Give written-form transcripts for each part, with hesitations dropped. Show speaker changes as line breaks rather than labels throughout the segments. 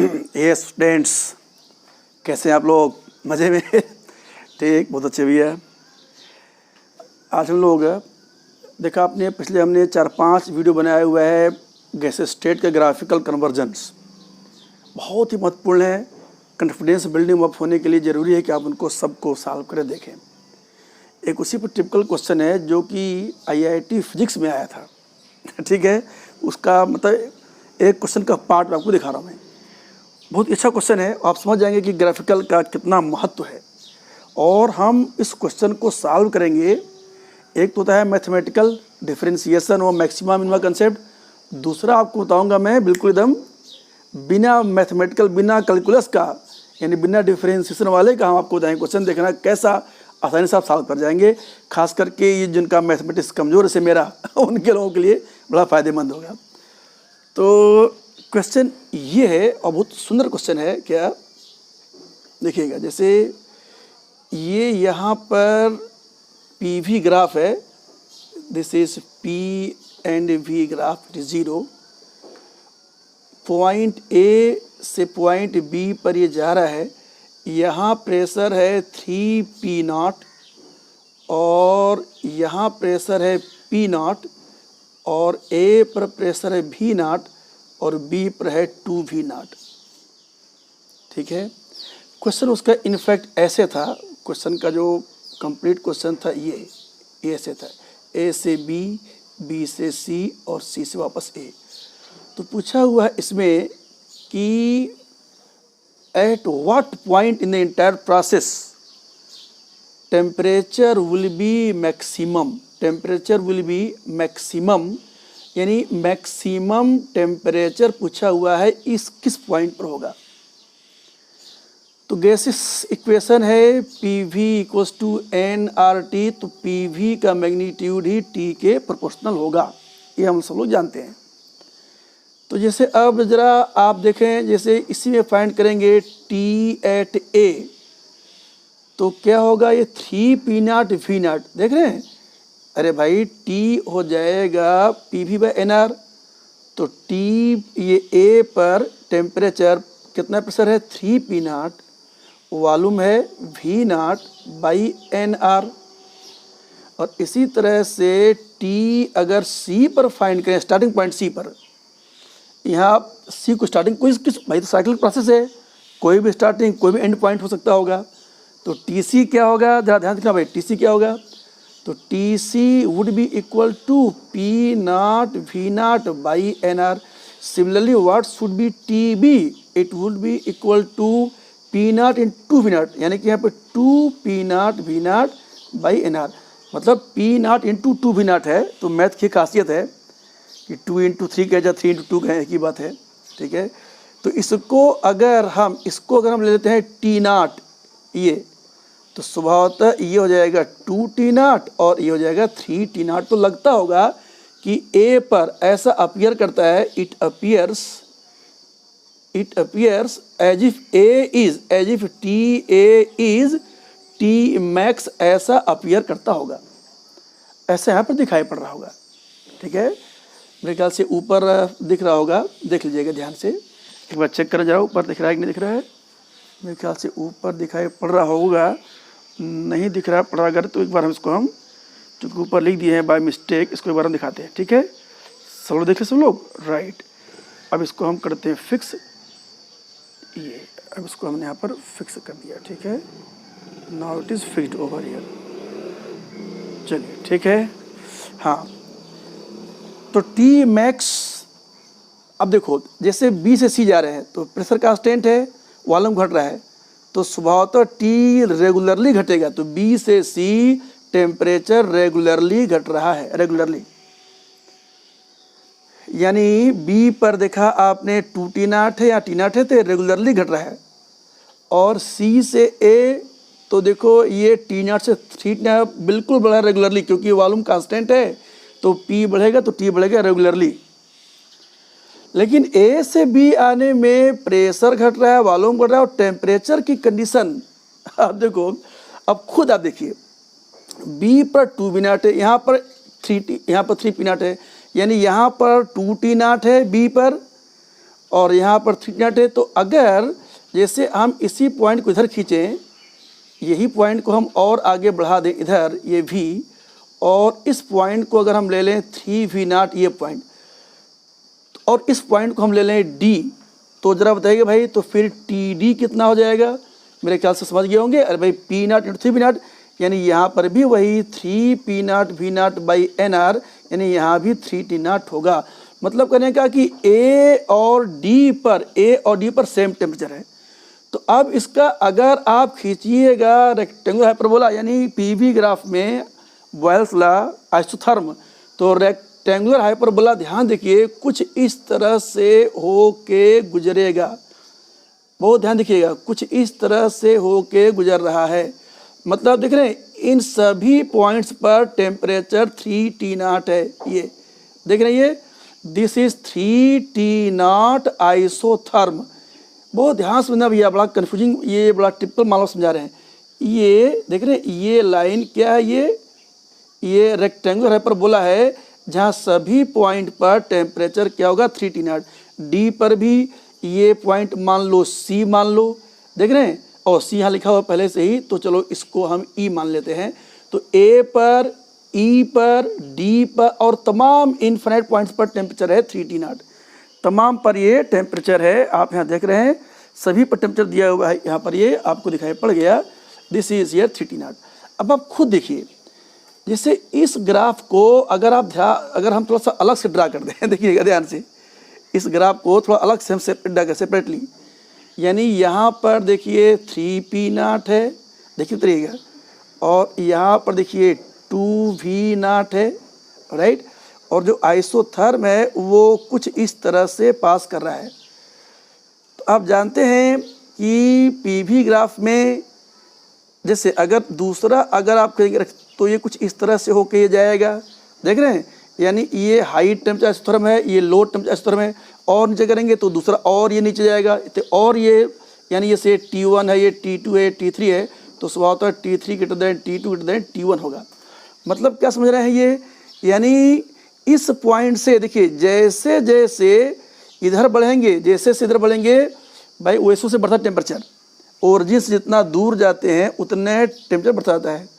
ये स्टूडेंट्स कैसे हैं आप लोग? मज़े में? ठीक, बहुत अच्छे भी है। आज हम लोग देखा आपने पिछले हमने 4-5 वीडियो बनाया हुआ है गैस स्टेट के ग्राफिकल कन्वर्जन्स। बहुत ही महत्वपूर्ण है। कॉन्फिडेंस बिल्डिंग अप होने के लिए ज़रूरी है कि आप उनको सबको सॉल्व करके देखें। एक उसी पर टिपिकल क्वेश्चन है जो कि IIT फिजिक्स में आया था। ठीक है, उसका मतलब एक क्वेश्चन का पार्ट मैं आपको दिखा रहा हूँ। मैं बहुत अच्छा क्वेश्चन है, आप समझ जाएंगे कि ग्राफिकल का कितना महत्व है। और हम इस क्वेश्चन को सॉल्व करेंगे। एक तो होता है मैथमेटिकल डिफरेंशिएशन और मैक्सिमा मिनिमा कंसेप्ट। दूसरा आपको बताऊंगा मैं बिल्कुल एकदम बिना मैथमेटिकल, बिना कैलकुलस का, यानी बिना डिफरेंशिएशन वाले का हम आपको बताएंगे क्वेश्चन। देखना कैसा आसानी से आप सॉल्व कर जाएंगे। खास करके ये जिनका मैथमेटिक्स कमज़ोर है मेरा उनके लोगों के लिए बड़ा फ़ायदेमंद होगा। तो क्वेश्चन ये है और बहुत सुंदर क्वेश्चन है। क्या देखिएगा, जैसे ये यहाँ पर PV ग्राफ है, this is P and V graph, it is 0। Point A से पॉइंट B पर ये जा रहा है। यहाँ प्रेशर है 3P0 और यहाँ प्रेशर है P0 और A पर प्रेशर है V0 और B पर है 2V0। ठीक है, क्वेश्चन उसका इनफैक्ट ऐसे था। क्वेश्चन का जो कंप्लीट क्वेश्चन था ये ऐसे था, A से B, B से C और C से वापस A। तो पूछा हुआ है इसमें कि at what point in the entire process temperature will be maximum. Temperature will be maximum, यानी मैक्सिमम टेम्परेचर पूछा हुआ है इस किस पॉइंट पर होगा। तो गैसेस इक्वेशन है PV इक्वल्स टू nRT। तो PV का मैग्नीट्यूड ही T के प्रोपोर्शनल होगा, ये हम सब लोग जानते हैं। तो जैसे अब ज़रा आप देखें, जैसे इसी में फाइंड करेंगे T एट A, तो क्या होगा, ये 3P0 V0 देख रहे हैं। अरे भाई T हो जाएगा PV/NR। तो T ये A पर टेम्परेचर कितना प्रेशर है 3P0, वॉल्यूम है V0/NR। और इसी तरह से T अगर C पर फाइंड करें, स्टार्टिंग पॉइंट C पर, यहाँ C को स्टार्टिंग किस भाई, तो साइक्लिक प्रोसेस है, कोई भी स्टार्टिंग कोई भी एंड पॉइंट हो सकता होगा। तो TC क्या होगा, ज़रा ध्यान रखना भाई, TC क्या होगा। तो TC would be equal to P0 V0/NR। Similarly what should be TB, it would be equal to P0 into V0, यानी कि यहाँ पे 2P0 V0/NR, मतलब P0 इंटू 2V0 है। तो मैथ की खासियत है कि 2 इंटू 3 कहे या 3 इंटू 2 कहे, एक ही बात है। ठीक है, तो इसको अगर हम ले लेते हैं T0, ये तो स्वभावतः ये हो जाएगा 2T0 और ये हो जाएगा 3T0। तो लगता होगा कि A पर ऐसा अपीयर करता है, it appears as if TA is Tmax, ऐसा अपीयर करता होगा, ऐसा यहाँ पर दिखाई पड़ रहा होगा। ठीक है, मेरे ख्याल से ऊपर दिख रहा होगा, देख लीजिएगा ध्यान से, एक बार चेक कर जाओ ऊपर दिख रहा है कि नहीं दिख रहा है। मेरे ख्याल से ऊपर दिखाई पड़ रहा होगा, नहीं दिख रहा पड़ा अगर तो एक बार हम इसको चूँकि ऊपर लिख दिए हैं बाय मिस्टेक, इसको एक बार हम दिखाते हैं। ठीक है, सब लोग देखें, सब लोग राइट। अब इसको हम करते हैं फिक्स, ये अब इसको हमने यहाँ पर फिक्स कर दिया। ठीक है, now it is fixed over here. चलिए ठीक है, हाँ। तो Tmax, अब देखो जैसे B से C जा रहे हैं तो प्रेशर कांस्टेंट है, वॉल्यूम घट रहा है, तो स्वभावतः T रेगुलरली घटेगा। तो B से C टेम्परेचर रेगुलरली घट रहा है, रेगुलरली, यानी B पर देखा आपने 2T0 है या T0 है, तो रेगुलरली घट रहा है। और C से A तो देखो ये T0 से 3T0 बिल्कुल बढ़ा रेगुलरली, क्योंकि वॉल्यूम कांस्टेंट है, तो P बढ़ेगा तो T बढ़ेगा रेगुलरली। लेकिन A से B आने में प्रेशर घट रहा है, वॉल्यूम बढ़ रहा है और टेम्परेचर की कंडीशन आप देखो, अब खुद आप देखिए, B पर 2V0 है, यहाँ पर 3P0 है, यानी यहाँ पर 2T0 है B पर और यहाँ पर 3 T0 है। तो अगर जैसे हम इसी पॉइंट को इधर खींचें, यही पॉइंट को हम और आगे बढ़ा दें इधर, ये V, और इस पॉइंट को अगर हम ले लें 3V0 ये पॉइंट, और इस पॉइंट को हम ले लें D, तो ज़रा बताइए भाई, तो फिर TD कितना हो जाएगा? मेरे ख्याल से समझ गए होंगे। अरे भाई P0 × 3V0, यानी यहाँ पर भी वही 3P0 V0 बाई NR, यानी यहाँ भी 3T0 होगा। मतलब कहने का कि A और D पर सेम टेम्परेचर है। तो अब इसका अगर आप खींचिएगा रेक्टेंगुलर हाइपरबोला, यानी PV ग्राफ में बॉयल्स लॉ आइसोथर्म, तो रेक्टेंगुलर हाइपरबोला ध्यान देखिए कुछ इस तरह से होके गुजरेगा। बहुत ध्यान देखिएगा, कुछ इस तरह से होके गुजर रहा है। मतलब देख रहे हैं इन सभी पॉइंट्स पर टेम्परेचर 3T0 है। ये देख रहे हैं, ये दिस इज 3T0 आइसोथर्म। बहुत ध्यान से समझना भैया, बड़ा कन्फ्यूजिंग, ये बड़ा ट्रिपल मानो समझा रहे हैं। ये देख रहे हैं, ये लाइन क्या है? ये रेक्टेंगुलर हाइपरबोला है जहाँ सभी पॉइंट पर टेम्परेचर क्या होगा? 3T0। डी पर भी ये पॉइंट मान लो C मान लो, देख रहे हैं, और C यहाँ लिखा हुआ पहले से ही, तो चलो इसको हम E मान लेते हैं। तो A पर, E पर, D पर और तमाम इन्फिनिट पॉइंट्स पर टेम्परेचर है 3T0। तमाम पर ये टेम्परेचर है, आप यहाँ देख रहे हैं सभी पर टेम्परेचर दिया हुआ है। यहाँ पर ये आपको दिखाई पड़ गया, दिस इज ईयर 3T0। अब आप खुद देखिए, जैसे इस ग्राफ को अगर हम थोड़ा सा अलग से ड्रा कर दें, देखिएगा ध्यान से, इस ग्राफ को थोड़ा अलग से हम सेपरेटली, यानी यहाँ पर देखिए 3P0 है, देखिए उतरिएगा, और यहाँ पर देखिए 2V0 है, राइट। और जो आइसोथर्म है वो कुछ इस तरह से पास कर रहा है। तो आप जानते हैं कि PV ग्राफ में जैसे अगर आप कहेंगे तो ये कुछ इस तरह से होके ये जाएगा, देख रहे हैं, यानी ये हाई टेम्परेचर आइसोथर्म है, ये लो टेम्परेचर आइसोथर्म है, और नीचे करेंगे तो दूसरा और ये नीचे जाएगा, तो और ये यानी जैसे T1 है, ये T2 है, T3 है, तो स्वभावतः T3 > T2 > T1 होगा। मतलब क्या समझ रहे हैं ये, यानी इस पॉइंट से देखिए जैसे जैसे इधर बढ़ेंगे, जैसे से इधर बढ़ेंगे भाई वैसे से बढ़ता टेम्परेचर, ओरिजिन से जितना दूर जाते हैं उतने टेम्परेचर बढ़ता जाता है।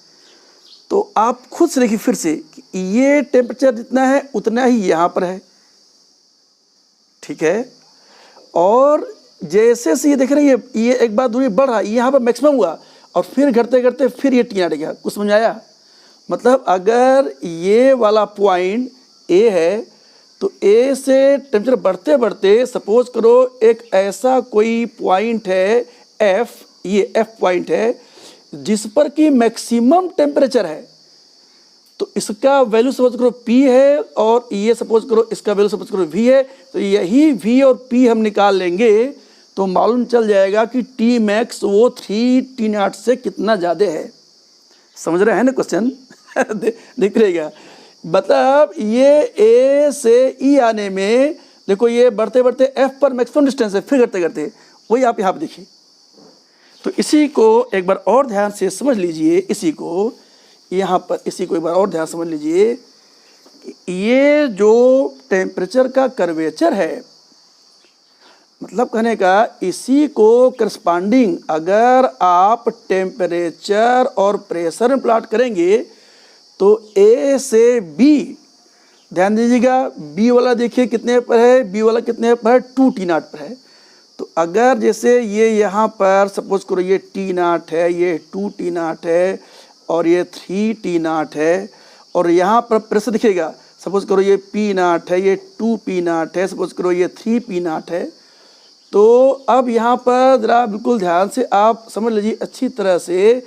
तो आप खुद से देखिए फिर से कि ये टेम्परेचर जितना है उतना ही यहाँ पर है, ठीक है। और जैसे से ये देख रहे हैं ये एक बार दूरी बढ़ रहा है, यहाँ पर मैक्सिमम हुआ और फिर घटते घटते फिर ये T0 गया। कुछ समझ आया? मतलब अगर ये वाला पॉइंट A है तो A से टेम्परेचर बढ़ते बढ़ते सपोज करो एक ऐसा कोई पॉइंट है F, ये F पॉइंट है जिस पर कि मैक्सिमम टेम्परेचर है, तो इसका वैल्यू सपोज करो P है और ये सपोज करो इसका वैल्यू सपोज करो V है। तो यही V और P हम निकाल लेंगे तो मालूम चल जाएगा कि T मैक्स वो 3T0 से कितना ज़्यादा है। समझ रहे हैं ना क्वेश्चन? दिख रहेगा। मतलब ये A से E आने में देखो ये बढ़ते बढ़ते F पर मैक्सिमम डिस्टेंस है, फिर घटते घटते वही आप यहाँ पर देखिए। तो इसी को एक बार और ध्यान से समझ लीजिए, इसी को यहाँ पर इसी को एक बार और ध्यान समझ लीजिए। ये जो टेम्परेचर का कर्वेचर है, मतलब कहने का इसी को करस्पॉन्डिंग अगर आप टेम्परेचर और प्रेशर में प्लॉट करेंगे तो A से B, ध्यान दीजिएगा, B वाला देखिए कितने पर है, B वाला कितने पर है, 2T0 पर है। तो अगर जैसे ये यहाँ पर सपोज करो ये T0 है, ये 2T0 है और ये 3T0 है, और यहाँ पर प्रेशर दिखेगा सपोज करो ये P0 है, ये 2P0 है, सपोज करो ये 3P0 है। तो अब यहाँ पर ज़रा बिल्कुल ध्यान से आप समझ लीजिए अच्छी तरह से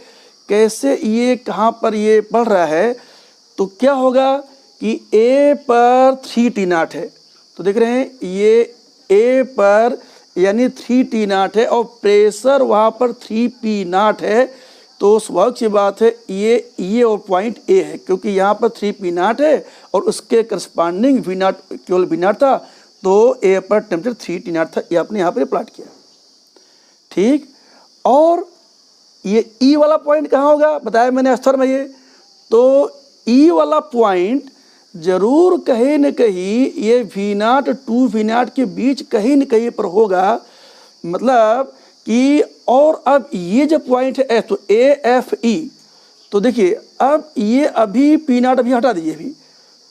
कैसे ये कहाँ पर ये बढ़ रहा है। तो क्या होगा कि A पर 3T0 है, तो देख रहे हैं ये A पर यानी 3T0 है और प्रेशर वहाँ पर 3P0 है। तो स्वाभाविक सी बात है ये और पॉइंट A है, क्योंकि यहाँ पर 3P0 है और उसके करस्पॉन्डिंग V0 केवल V0 था, तो A पर टेम्परेचर 3T0 था। ये आपने यहाँ पर प्लॉट किया, ठीक। और ये E वाला पॉइंट कहाँ होगा, बताया मैंने अस्तर में ये। तो E वाला पॉइंट जरूर कहीं न कहीं ये V0 टू V0 के बीच कहीं न कहीं पर होगा, मतलब कि और अब ये जो पॉइंट है तो AFE, तो देखिए अब ये अभी P0 अभी हटा दीजिए अभी,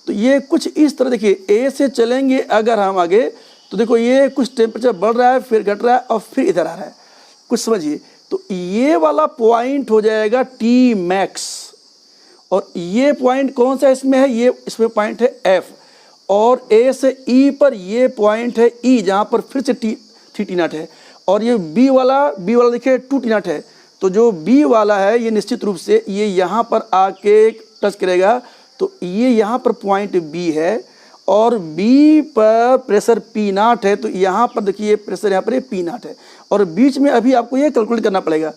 तो ये कुछ इस तरह देखिए A से चलेंगे अगर हम आगे तो देखो ये कुछ टेम्परेचर बढ़ रहा है फिर घट रहा है और फिर इधर आ रहा है, कुछ समझिए। तो ये वाला पॉइंट हो जाएगा T मैक्स, और ये पॉइंट कौन सा इसमें है, ये इसमें पॉइंट है F, और A से E पर ये पॉइंट है E जहाँ पर फिर से थ्री T0 है, और ये B वाला देखिए 2 T0 है। तो जो B वाला है ये निश्चित रूप से ये यहाँ पर आके टच करेगा, तो ये यहाँ पर पॉइंट B है और B पर प्रेशर P0 है, तो यहाँ पर देखिए प्रेशर यहाँ पर P0 है, और बीच में अभी आपको ये कैलकुलेट करना पड़ेगा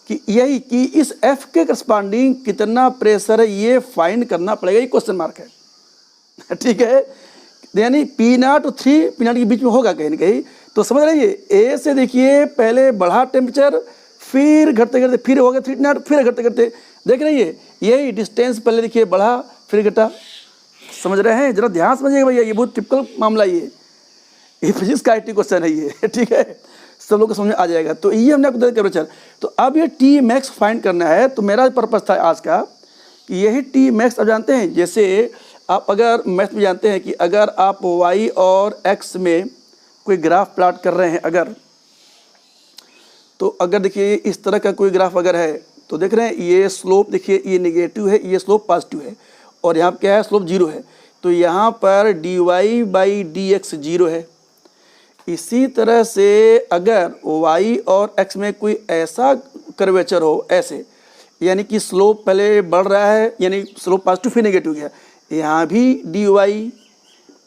कि यही कि इस F के करस्पॉन्डिंग कितना प्रेशर है ये फाइंड करना पड़ेगा, ये क्वेश्चन मार्क है। ठीक है, यानी P0 और 3 P0 के बीच में होगा कहीं ना कहीं। तो समझ रहे हैं, A से देखिए पहले बढ़ा टेम्परेचर, फिर घटते घटते फिर हो गया 3 T0, फिर घटते घटते देख रहे हैं यही डिस्टेंस पहले देखिए बढ़ा फिर घटा। समझ रहे हैं, जरा ध्यान समझिएगा भैया, ये बहुत टिपिकल मामला ये फिजिक्स का IT क्वेश्चन है ये। ठीक है, सब लोग को समझ में आ जाएगा। तो ये हमने आपको टेम्परेचर, तो अब ये T मैक्स फाइंड करना है। तो मेरा पर्पस था आज का कि यही T मैक्स आप जानते हैं, जैसे आप अगर मैथ में जानते हैं कि अगर आप y और x में कोई ग्राफ प्लॉट कर रहे हैं अगर, तो अगर देखिए इस तरह का कोई ग्राफ अगर है तो देख रहे हैं ये स्लोप देखिए ये नेगेटिव है, ये स्लोप पॉजिटिव है, और यहाँ क्या है स्लोप 0 है, तो यहाँ पर dy/dx 0 है। इसी तरह से अगर y और x में कोई ऐसा कर्वेचर हो ऐसे, यानी कि स्लोप पहले बढ़ रहा है, यानी स्लोप पॉजिटिव फिर नेगेटिव गया, यहाँ भी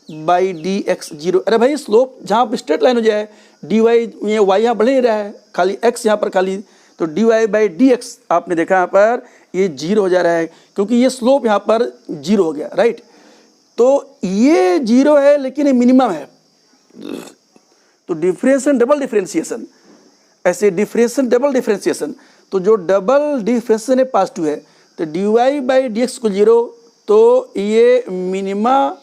dy/dx 0। अरे भाई स्लोप जहाँ पर स्ट्रेट लाइन हो जाए dy ये y यहाँ बढ़ ही रहा है, खाली x यहाँ पर खाली, तो dy/dx आपने देखा यहाँ पर ये 0 हो जा रहा है क्योंकि ये स्लोप यहाँ पर 0 हो गया, राइट। तो ये 0 है लेकिन ये मिनिमम है, तो डिफरेंशिएशन डबल डिफरेंशिएशन, ऐसे डिफरेंशिएशन डबल डिफरेंशिएशन, तो जो डबल डिफरेंशिएशन है पॉजिटिव है, तो dy/dx को 0, तो ये मिनिमा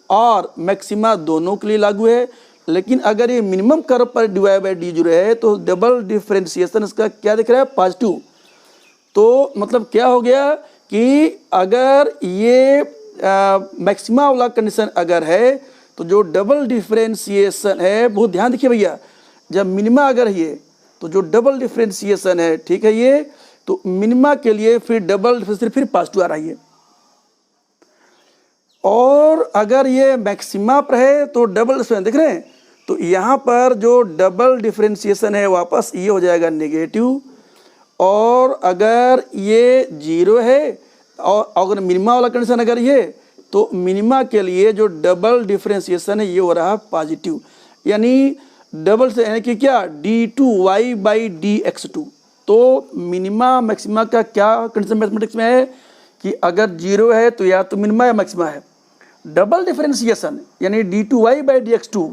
और मैक्सिमा दोनों के लिए लागू है। लेकिन अगर ये मिनिमम कर्व पर dy/d0 है तो डबल डिफरेंशिएशन इसका क्या दिख रहा है, पॉजिटिव। तो मतलब क्या हो गया कि अगर ये मैक्सिमा वाला कंडीशन अगर है तो जो डबल डिफरेंशिएशन है, बहुत ध्यान देखिए भैया, जब मिनिमा अगर ये, तो जो डबल डिफरेंशिएशन है ठीक है ये, तो मिनिमा के लिए फिर डबल डिफरेंशिएशन फिर पॉजिटिव आ रही है, और अगर ये मैक्सिमा पर है तो डबल डिफरेंशिएशन देख रहे हैं, तो यहाँ पर जो डबल डिफरेंशिएशन है वापस ये हो जाएगा नेगेटिव, और अगर ये 0 है और अगर मिनिमा वाला कंडीशन अगर ये, तो मिनिमा के लिए जो डबल डिफरेंशिएशन है ये हो रहा पॉजिटिव, यानी डबल से यानी कि क्या d2y/dx2। तो मिनिमा मैक्सिमा का क्या कंडीशन मैथमेटिक्स में है कि अगर 0 है तो या तो मिनिमा या मैक्सिमा है, डबल डिफरेंशिएशन यानी d2y/dx2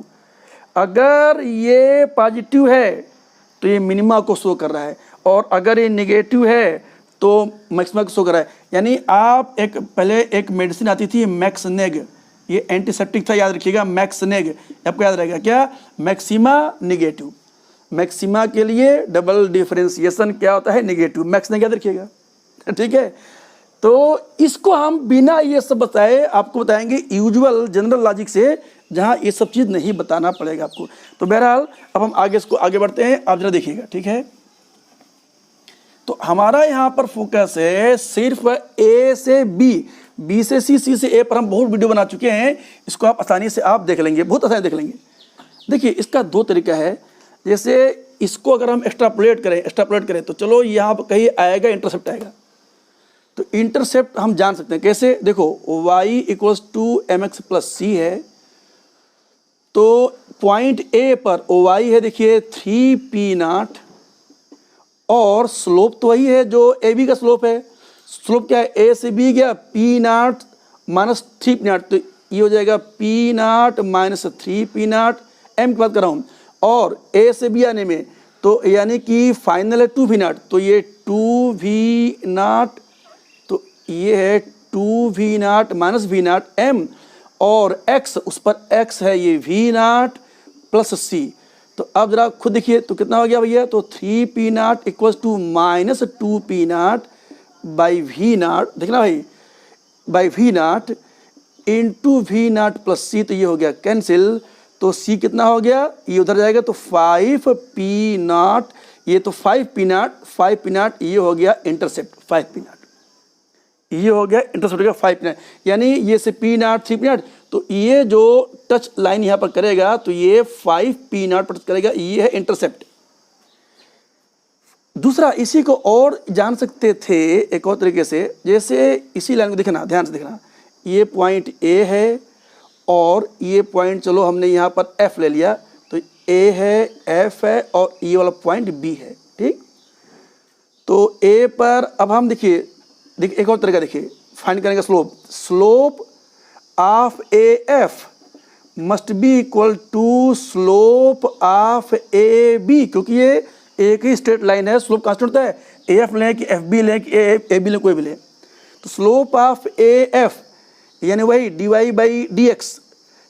अगर ये पॉजिटिव है तो ये मिनिमा को शो कर रहा है, और अगर ये नेगेटिव है तो मैक्सिमा को शो कर रहा है। यानी आप पहले एक मेडिसिन आती थी मैक्सनेग, ये एंटीसेप्टिक था, याद रखिएगा मैक्सनेग, आपको याद रहेगा क्या, मैक्सिमा नेगेटिव, मैक्सिमा के लिए डबल डिफरेंशिएशन क्या होता है, नेगेटिव, मैक्सनेग याद रखिएगा। ठीक है, तो इसको हम बिना ये सब बताए आपको बताएंगे यूजुअल जनरल लॉजिक से, जहाँ ये सब चीज़ नहीं बताना पड़ेगा आपको। तो बहरहाल अब हम इसको आगे बढ़ते हैं, आप जरा देखिएगा। ठीक है, तो हमारा यहाँ पर फोकस है सिर्फ A से B, B से C, C से A पर हम बहुत वीडियो बना चुके हैं, इसको आप आसानी से आप देख लेंगे, बहुत आसानी देख लेंगे। देखिए इसका 2 तरीका है, जैसे इसको अगर हम एक्स्ट्रापोलेट करें तो चलो यहाँ पर कहीं आएगा इंटरसेप्ट आएगा, तो इंटरसेप्ट हम जान सकते हैं कैसे, देखो y = mx + c है, तो पॉइंट A पर y है देखिए 3p0, और स्लोप तो वही है जो AB का स्लोप है, स्लोप क्या है A से B गया p0 - 3p0, तो ये हो जाएगा p0 - 3p0, m की बात कर रहा हूँ, और A से B आने में तो यानी कि फाइनल है 2v0, तो ये 2v0, तो ये है two v naught minus v naught m, और x उस पर x है ये वी नाट प्लस सी। तो अब जरा खुद देखिए तो कितना हो गया भैया, तो 3p naught equals to minus 2p naught by v naught, देखना भाई, by v naught into v naught plus c. तो ये हो गया कैंसिल, तो c कितना हो गया, ये उधर जाएगा तो 5p नाट, ये तो 5p नाट, ये हो गया इंटरसेप्ट 5p नाट, ये हो गया इंटरसेप्ट हो गया 5p नाट, यानी ये से p नाट 3p नाट, तो ये जो टच लाइन यहाँ पर करेगा तो ये 5p नाट पर टच करेगा, ये है इंटरसेप्ट। दूसरा इसी को और जान सकते थे एक और तरीके से, जैसे इसी लाइन को देखना, ध्यान से देखना, ये पॉइंट A है और ये पॉइंट चलो हमने यहाँ पर F ले लिया, तो A है, F है और ये वाला पॉइंट B है, ठीक। तो A पर अब हम देखिए एक और तरीका देखिए फाइंड करने का, slope of AF must be equal to slope of AB, क्योंकि ये एक ही स्ट्रेट लाइन है, स्लोप कांस्टेंट होता है, AF लें कि FB लें कि AB लें, कोई भी लें। तो स्लोप ऑफ AF यानी वही dy/dx,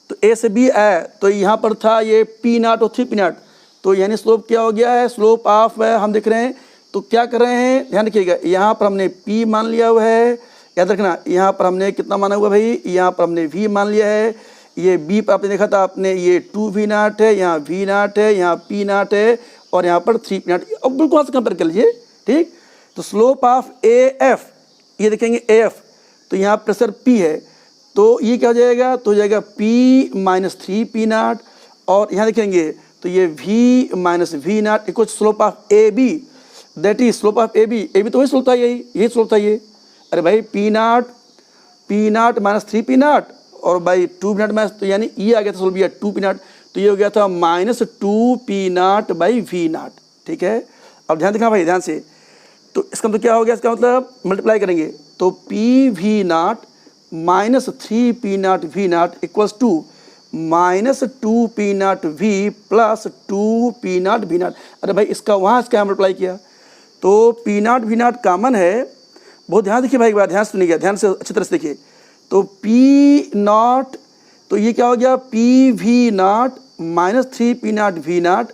तो A से B आया, तो यहाँ पर था ये p नाट और 3p नाट, तो यानी स्लोप क्या हो गया है, स्लोप ऑफ हम देख रहे हैं, तो क्या कर रहे हैं, ध्यान रखिएगा, यहाँ पर हमने p मान लिया हुआ है, याद रखना, यहाँ पर हमने कितना माना हुआ भाई, यहाँ पर हमने v मान लिया है, ये b पर आपने देखा था आपने, ये 2v नाट है, यहाँ v नाट है, यहाँ p नाट है और यहाँ पर 3p नाट, अब बिल्कुल वहाँ से कंपेयर कर लीजिए, ठीक। तो स्लोप ऑफ AF, ये देखेंगे AF, तो यहाँ प्रेशर P है, तो ये क्या हो जाएगा, तो हो जाएगा P माइनस 3p नाट, और यहाँ देखेंगे तो ये V minus V naught equal slope of AB, that is slope of AB तो वही स्लोप था, यही स्लोप था ये, अरे भाई P नाट माइनस 3p नाट और बाई 2p नाट माइनस, तो यानी ये आ गया था स्लोप, ये 2p नाट, तो ये हो गया था minus 2p naught by V naught, ठीक है। अब ध्यान देखना भाई, ध्यान से, तो इसका मतलब क्या हो गया, इसका मतलब मल्टीप्लाई करेंगे तो PV naught minus 3p naught V naught equals to minus 2p naught V plus 2p naught V naught. अरे भाई इसका वहाँ इसका मल्टीप्लाई किया तो p naught V naught common है, बहुत ध्यान देखिए भाई, एक बार ध्यान से सुनिएगा, ध्यान से अच्छी तरह से देखिए, तो p नाट, तो ये क्या हो गया PV naught minus 3p naught V नाट,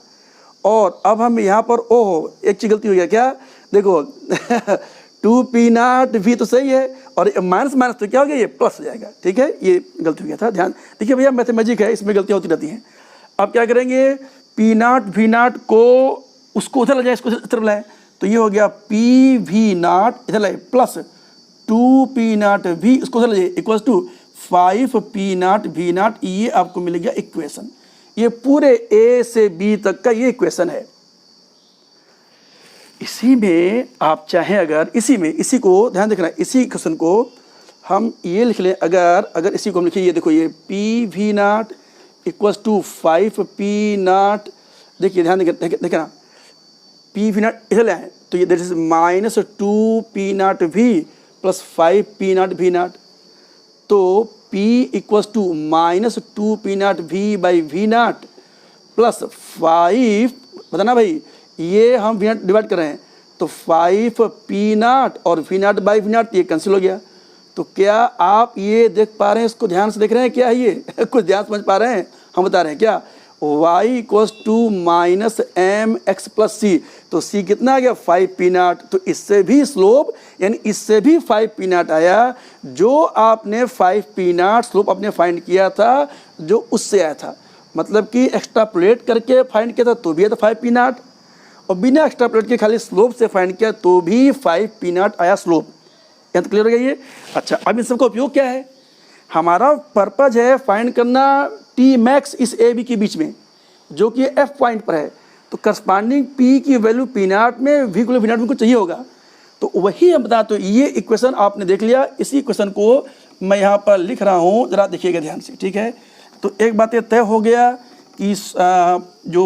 और अब हम यहाँ पर ओहो एक चीज़ गलती हो गया, क्या देखो 2p नाट V तो सही है और माइनस माइनस तो क्या हो गया, ये प्लस हो जाएगा, ठीक है, ये गलती हो गया था, ध्यान देखिए भैया, मैथमेटिक है, इसमें गलतियाँ होती रहती हैं। अब क्या करेंगे, p नाट V नाट को उसको उधर ले जाए, इसको इस तरफ लाएँ, तो ये हो गया PV नाट इधर लाए प्लस 2p नाट V, उसको उधर ले जाए equals to 5p naught V naught, ये आपको मिल गया इक्वेशन, ये पूरे A से B तक का ये इक्वेशन है। इसी में आप चाहें अगर इसी को ध्यान देखना, इसी क्वेश्चन को हम ये लिख लें, अगर इसी को हम लिखिए, ये देखो ये PV naught equals to 5p naught, देखिए ध्यान देखना PV नाट इधर ले आए, तो ये that is minus 2p naught V plus 5p naught V naught, तो P equals to minus 2p naught V by V naught plus 5, बताना भाई, ये हम V नाट डिवाइड कर रहे हैं, तो 5p नाट और V naught by V naught, ये कैंसिल हो गया। तो क्या आप ये देख पा रहे हैं, इसको ध्यान से देख रहे हैं क्या, ये कुछ ध्यान समझ पा रहे हैं, हम बता रहे हैं क्या, y equals to minus mx plus c, तो c कितना आ गया 5p नाट, तो इससे भी स्लोप यानी इससे भी 5p नाट आया, जो आपने 5p नाट स्लोप आपने फाइंड किया था जो उससे आया था, मतलब कि एक्स्ट्रापोलेट करके फाइंड किया था तो भी आया था 5p नाट, और बिना एक्स्ट्रापोलेट के खाली स्लोप से फाइंड किया तो भी 5p नाट आया स्लोप। यहाँ तो क्लियर हो गया ये। अच्छा, अब इन सबका उपयोग क्या है, हमारा पर्पज है फाइंड करना टी मैक्स इस ए बी के बीच में, जो कि एफ पॉइंट पर है, तो करस्पॉन्डिंग पी की वैल्यू पी नाट में वी को वी नाट में को चाहिए होगा, तो वही हम बता, तो ये इक्वेशन आपने देख लिया, इसी इक्वेशन को मैं यहाँ पर लिख रहा हूँ, ज़रा देखिएगा ध्यान से, ठीक है। तो एक बात ये तय हो गया कि जो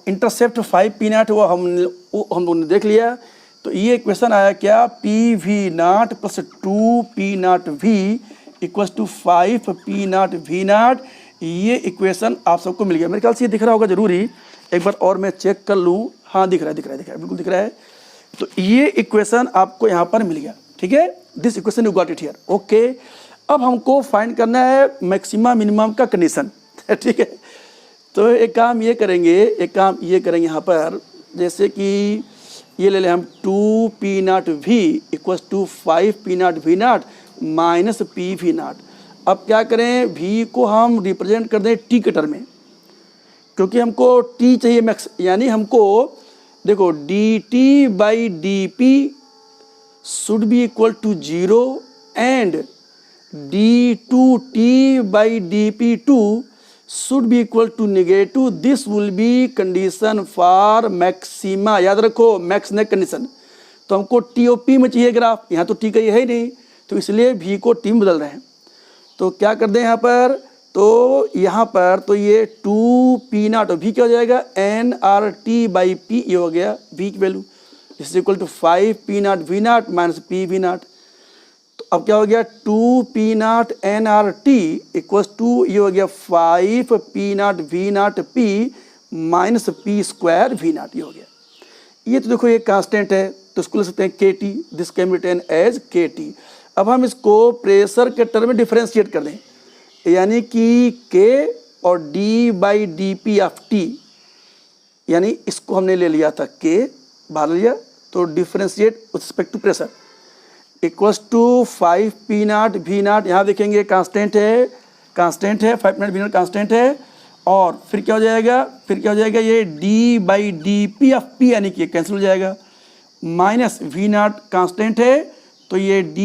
इंटरसेप्ट 5p नाट वो हम लोगों ने देख लिया, तो ये इक्वेशन आया क्या, p v naught plus 2p naught v equals to 5p naught v naught, ये इक्वेशन आप सबको मिल गया। मेरे ख्याल से ये दिख रहा होगा जरूरी, एक बार और मैं चेक कर लूँ, हाँ दिख रहा है बिल्कुल दिख रहा है। तो ये इक्वेशन आपको यहाँ पर मिल गया, ठीक है, this equation you got it here, okay. अब हमको फाइंड करना है मैक्सिमा मिनिमम का कंडीशन, ठीक है। तो एक काम ये करेंगे यहाँ पर, जैसे कि ये ले लें हम 2p0 v equals to 5p0 v0 minus p v0। अब क्या करें, v को हम रिप्रेजेंट कर दें t के टर्म में, क्योंकि हमको t चाहिए मैक्स, यानी हमको देखो dt by dp should be equal to 0 and d2t by dp2 should be equal to negative. This will be condition for maxima, याद रखो मैक्स ने कंडीशन। तो हमको टी ओ पी में चाहिए ग्राफ, यहाँ तो टी का ये है ही नहीं, तो इसलिए भी को टी में बदल रहे हैं। तो क्या कर दें यहाँ पर, तो यहाँ पर तो ये 2p0 वी क्या हो जाएगा nRT बाई पी, ये हो गया वी की value is equal to 5p0 v0 minus p v0। तो अब क्या हो गया 2p0 nRT इक्वल्स टू ये हो गया 5p0 v0 p minus p square v0, ये हो गया। ये तो देखो ये कांस्टेंट है, तो इसको ले सकते हैं KT, this can be written as KT। अब हम इसको प्रेशर के टर्म में डिफरेंशिएट कर दें, यानी कि K और D by D P of T, यानी इसको हमने ले लिया था K बाहर लिया, तो differentiate with respect to pressure equals to 5p0 v0, यहाँ देखेंगे कांस्टेंट है 5p0 v0 कांस्टेंट है, और फिर क्या हो जाएगा, ये d by D P of P, यानी कि कैंसिल हो जाएगा, माइनस v0 कांस्टेंट है, तो ये d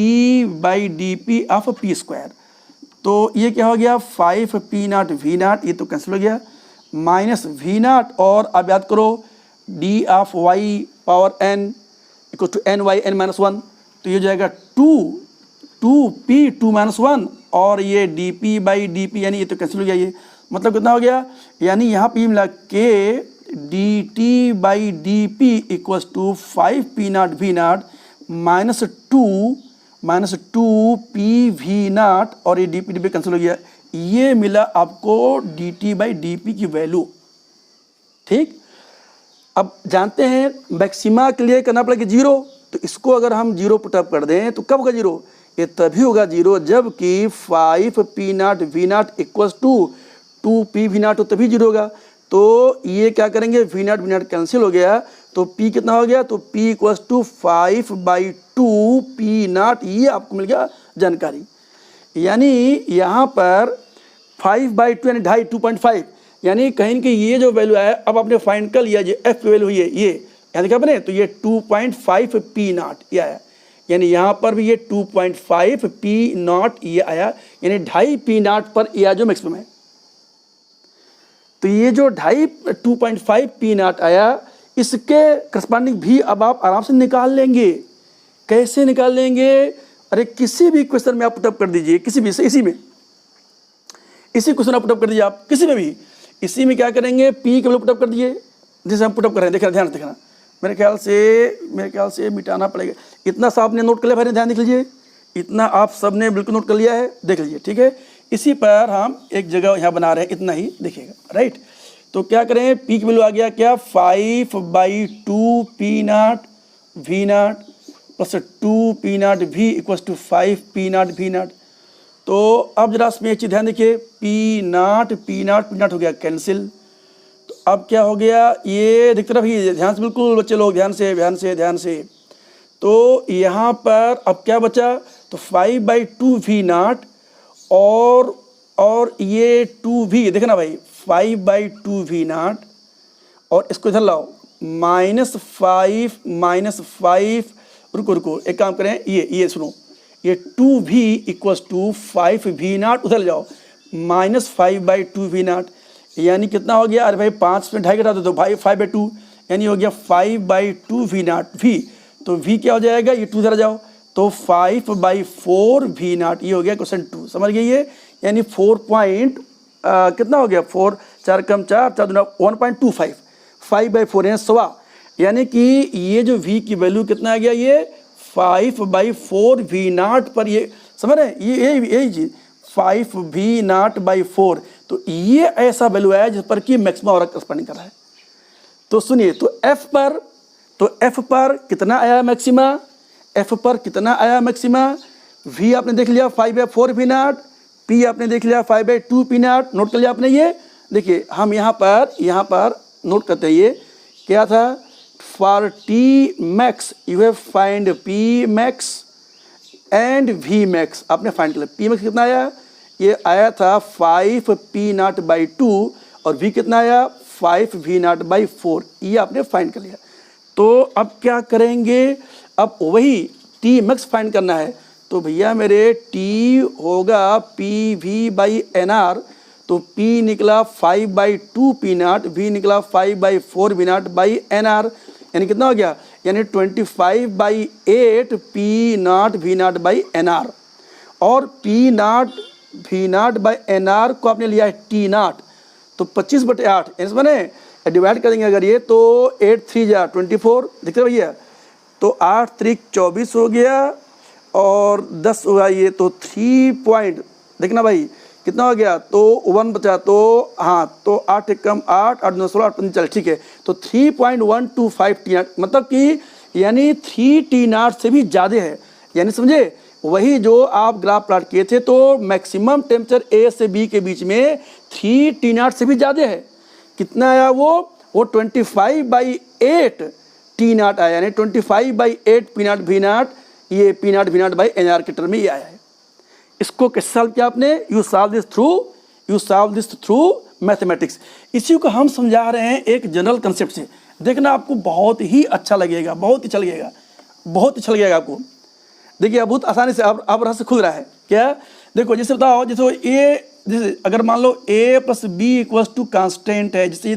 by D P of P square. तो ये क्या हो गया 5p0 v0, ये तो कैंसिल हो गया, माइनस v0, और अब याद करो d of y power n equal to n y n minus 1, तो ये हो जाएगा 2p 2 माइनस 1, और ये dp बाई dp, यानी ये तो कैंसिल हो गया, ये मतलब कितना हो गया, यानी यहाँ पे मिला k dt by dp equals to 5p0 v0 minus 2p v0, और ये dp dp कैंसिल हो गया, ये मिला आपको dt बाई dp की वैल्यू, ठीक। अब जानते हैं मैक्सिमा के लिए करना पड़ेगा 0, तो इसको अगर हम 0 पुटअप कर दें तो कब होगा 0, ये तभी होगा 0 जबकि 5p0 v0 equals to 2p v0 तो तभी 0 होगा। तो ये क्या करेंगे v0 v0 कैंसिल हो गया, तो p कितना हो गया, तो p equals to 5 by 2p0, ये आपको मिल गया जानकारी। यानी यहाँ पर 5 बाई 2 यानी 2.5 2.5, यानी कहीं कि ये जो वैल्यू है, अब आपने फाइंड कर लिया, ये f वैल्यू ये यहाँ देखा आपने, तो ये 2.5 p0 ये आया, यानी यहाँ पर भी ये 2.5 p0 ये आया, यानी 2.5 p0 पर ये आ जो मैक्सिमम है। तो ये जो 2.5 p0 आया, इसके करस्पॉन्डिंग भी अब आप आराम से निकाल लेंगे। कैसे निकाल लेंगे, अरे किसी भी क्वेश्चन में आप पुटअप कर दीजिए, किसी भी इसी क्वेश्चन आप पुटअप कर दीजिए, आप किसी में भी, इसी में क्या करेंगे p के वैल्यू पुटअप कर दीजिए, जैसे हम पुटअप कर रहे हैं, देखना ध्यान से देखना, मेरे ख्याल से मिटाना पड़ेगा। इतना सा आपने नोट कर लिया, भाई ध्यान देख लीजिए, इतना आप सब ने बिल्कुल नोट कर लिया है, देख लीजिए, ठीक है। इसी पर हम एक जगह यहाँ बना रहे हैं, इतना ही देखिएगा, राइट। तो क्या करें, पी की वैल्यू आ गया क्या 5 by 2p0 v0 plus 2p0 v equals to 5p0 v0। तो अब जरा इसमें एक चीज़ ध्यान देखिए, p0 हो गया कैंसिल। तो अब क्या हो गया, ये देखते रह भाई ध्यान से, बिल्कुल बच्चे लोग ध्यान से। तो यहाँ पर अब क्या बचा, तो 5 बाई 2 v0 और ये 2v, देखना भाई 5 बाई 2 v0, और इसको इधर लाओ -5 रुको एक काम करें, ये सुनो, ये 2v इक्वल्स टू 5v0, उधर जाओ -5 बाई 2 v0, यानी कितना हो गया, अरे भाई 5 में 2.5 घटा दो तो भाई 5 बाई 2, यानी हो गया 5 बाई 2 v0 v। तो v क्या हो जाएगा, ये 2 इधर जाओ, तो 5 बाई 4 v0, ये हो गया क्वेश्चन 2, समझ गए ये, यानी 4 पॉइंट कितना हो गया, 4 4 कम 4 4 दूना 1.25, 5 बाई 4 यानी 1.25, यानी कि ये जो v की वैल्यू कितना आ गया, ये 5 बाई 4 v0 पर, ये समझ रहे हैं, ये यही चीज़ 5 v0 बाई 4, तो ये ऐसा वैल्यू है जिस पर कि मैक्सिमम और करस्पॉन्डिंग कर रहा है। तो सुनिए, तो f पर कितना आया मैक्सिमा, एफ पर कितना आया मैक्सिमा, वी आपने देख लिया 5/4 वी नॉट, पी आपने देख लिया 5/2 पी नॉट। नोट कर लिया आपने। ये देखिए हम यहाँ पर नोट करते हैं, ये क्या था, for t max you have find p max and v max. आपने फाइंड कर लिया। पी मैक्स कितना आया, ये आया था 5 पी नॉट बाई 2 और वी कितना आया 5 वी नॉट बाई 4। ये आपने फाइंड कर लिया। तो अब क्या करेंगे, अब वही टी मैक्स फाइंड करना है। तो भैया मेरे टी होगा P V by n R, तो पी निकला 5/2 पी नॉट, वी निकला 5/4 V naught by n R, यानी कितना हो गया, यानी 25/8 P naught we naught by n R. और P naught we naught by n R को आपने लिया है टी नॉट, तो 25/8 यानी मैंने डिवाइड करेंगे अगर ये, तो 8 3 जा 24, देखते भैया, तो 8 3 24 हो गया और 10 हुआ ये, तो 3 पॉइंट देखना भाई कितना हो गया, तो 1 बचा, तो हाँ, तो 8 एक कम 8 8 9 16 8 5 ठीक है, तो 3.125 टी नॉट, मतलब कि यानी 3 टी नॉट से भी ज़्यादा है। यानी समझे, वही जो आप ग्राफ प्लॉट किए थे, तो मैक्सिमम टेम्परेचर ए से बी के बीच में 3 टी नॉट से भी ज़्यादा है। कितना आया वो 25/8 टी नॉट आया, यानी 25/8 पी नॉट वी नॉट, ये p naught we naught by n r के टर्म में ये आया है। इसको कैसे सॉल्व किया आपने, you solve this through mathematics. इसी को हम समझा रहे हैं एक जनरल कंसेप्ट से। देखना आपको बहुत ही अच्छा लगेगा, बहुत अच्छा लगेगा आपको। देखिए अब बहुत आसानी से अब रहस्य खुल रहा है। क्या, देखो जैसे बताओ, जैसे अगर मान लो a + b = कांस्टेंट है, जैसे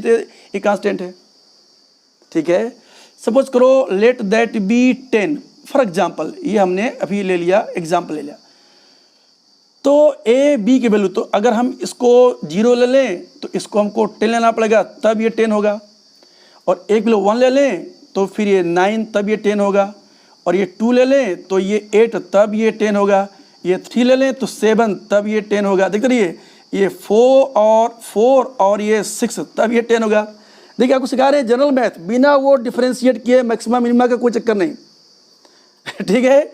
ये कांस्टेंट है, ठीक है। सपोज करो let that be 10 for example, ये हमने अभी ले लिया, एग्जाम्पल ले लिया। तो a b की वैल्यू, तो अगर हम इसको 0 ले लें तो इसको हमको 10 लेना पड़ेगा, तब ये 10 होगा। और एक वैल्यू 1 ले लें तो फिर ये 9, तब ये 10 होगा। और ये 2 ले लें तो ये 8, तब ये 10 होगा। ये 3 ले लें तो 7, तब ये 10 होगा। देखते रहिए, ये 4 और ये 6, तब ये 10 होगा। देखिए आपको सिखा रहे हैं जनरल मैथ, बिना वो डिफरेंशिएट किए मैक्सिमम मिनिमा का कोई चक्कर नहीं। ठीक है,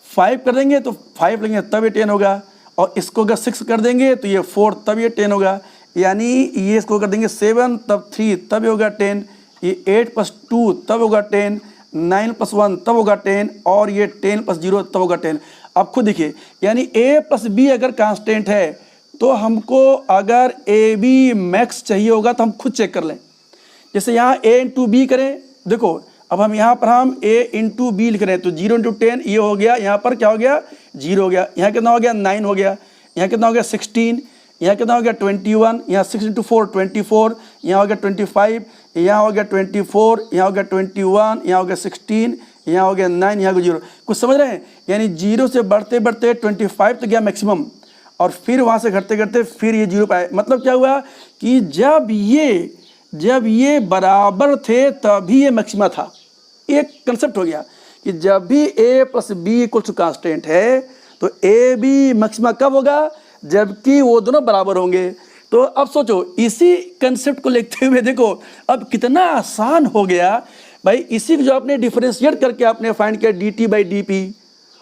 5 कर देंगे तो 5 लेंगे तब ये 10 होगा। और इसको अगर 6 कर देंगे तो ये 4, तब ये 10 होगा। यानी ये इसको कर देंगे 7 तब 3, तब ये होगा 10। ये 8 + 2 तब होगा 10, 9 + 1 तब होगा 10, और ये 10 + 0 तब होगा 10। अब खुद देखिए, यानी a + b अगर कांस्टेंट है तो हमको अगर ए बी मैक्स चाहिए होगा तो हम खुद चेक कर लें। जैसे यहाँ a × b करें, देखो अब हम यहाँ पर हम a × b लिख रहे हैं, तो 0 × 10 ये हो गया, यहाँ पर क्या हो गया 0 हो गया, यहाँ कितना हो गया 9 हो गया, यहाँ कितना हो गया 16, यहाँ कितना हो गया 21, यहाँ 6 × 4 24, यहाँ हो गया 25, यहाँ हो गया 24, यहाँ हो गया 21, यहाँ हो गया 16, यहाँ हो गया 9, यहाँ हो गया 0। कुछ समझ रहे हैं, यानी 0 से बढ़ते बढ़ते 25 तक गया मैक्सिमम, और फिर वहाँ से घटते घटते फिर ये 0 पे आए। मतलब क्या हुआ कि जब ये बराबर थे तभी ये मैक्सिमा था। एक कंसेप्ट हो गया कि जब भी a + b = कांस्टेंट है तो a b मैक्सिमा कब होगा, जबकि वो दोनों बराबर होंगे। तो अब सोचो, इसी कंसेप्ट को लेते हुए देखो अब कितना आसान हो गया भाई। इसी को जो आपने डिफरेंशिएट करके आपने फाइंड किया dt/dp,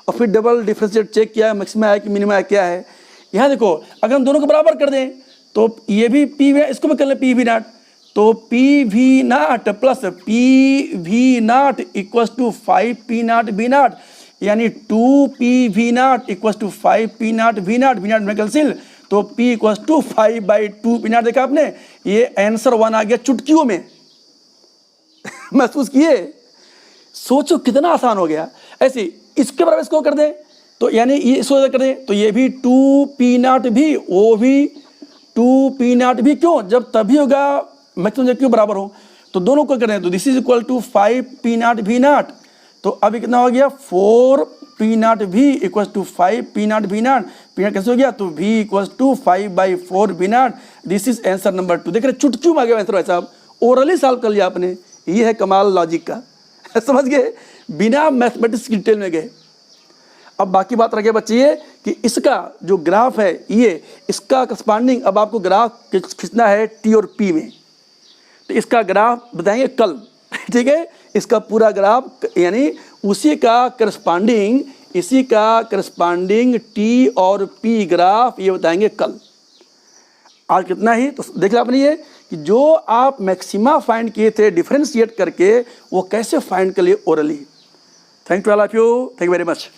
और फिर डबल डिफरेंशिएट चेक किया मैक्सिमा है कि मिनिमा है क्या है। यहाँ देखो अगर हम दोनों को बराबर कर दें तो ये भी p है, इसको भी कर लें p v नॉट, तो p v not + p v not = 5 p naught v not, यानी 2 p v not = 5 p naught v not, v not में कैंसिल, तो p = 5/2 p नॉट। देखा आपने, ये आंसर 1 आ गया चुटकियों में। महसूस किए, सोचो कितना आसान हो गया। ऐसे इसके बराबर इसको कर दें तो यानी ये इसको कर दें तो ये भी 2 p नॉट भी, वो भी 2 p नॉट भी, क्यों, जब तभी होगा मैक्सिमम जब क्यों बराबर हो, तो दोनों को करें तो this is equal to 5 p naught v naught. तो अब कितना हो गया 4 p naught v = 5 p naught v naught, p naught कैसे हो गया, तो v = 5/4 v naught. This is answer number 2। देख रहे चुटकियों में आ गया आंसर भाई साहब, ओरली सॉल्व कर लिया आपने। ये है कमाल लॉजिक का। समझ गए, बिना मैथमेटिक्स की डिटेल में गए। अब बाकी बात रह गया बच्चे ये कि इसका जो ग्राफ है, ये इसका करस्पॉन्डिंग अब आपको ग्राफ खींचना है टी और पी में, तो इसका ग्राफ बताएंगे कल। ठीक है, इसका पूरा ग्राफ यानी उसी का करस्पॉन्डिंग टी और पी ग्राफ ये बताएंगे कल। आज कितना ही तो देख लिया आपने ये कि जो आप मैक्सिमा फाइंड किए थे डिफरेंशिएट करके वो कैसे फाइंड कर लिए orally. Thank you all of you, thank you very much.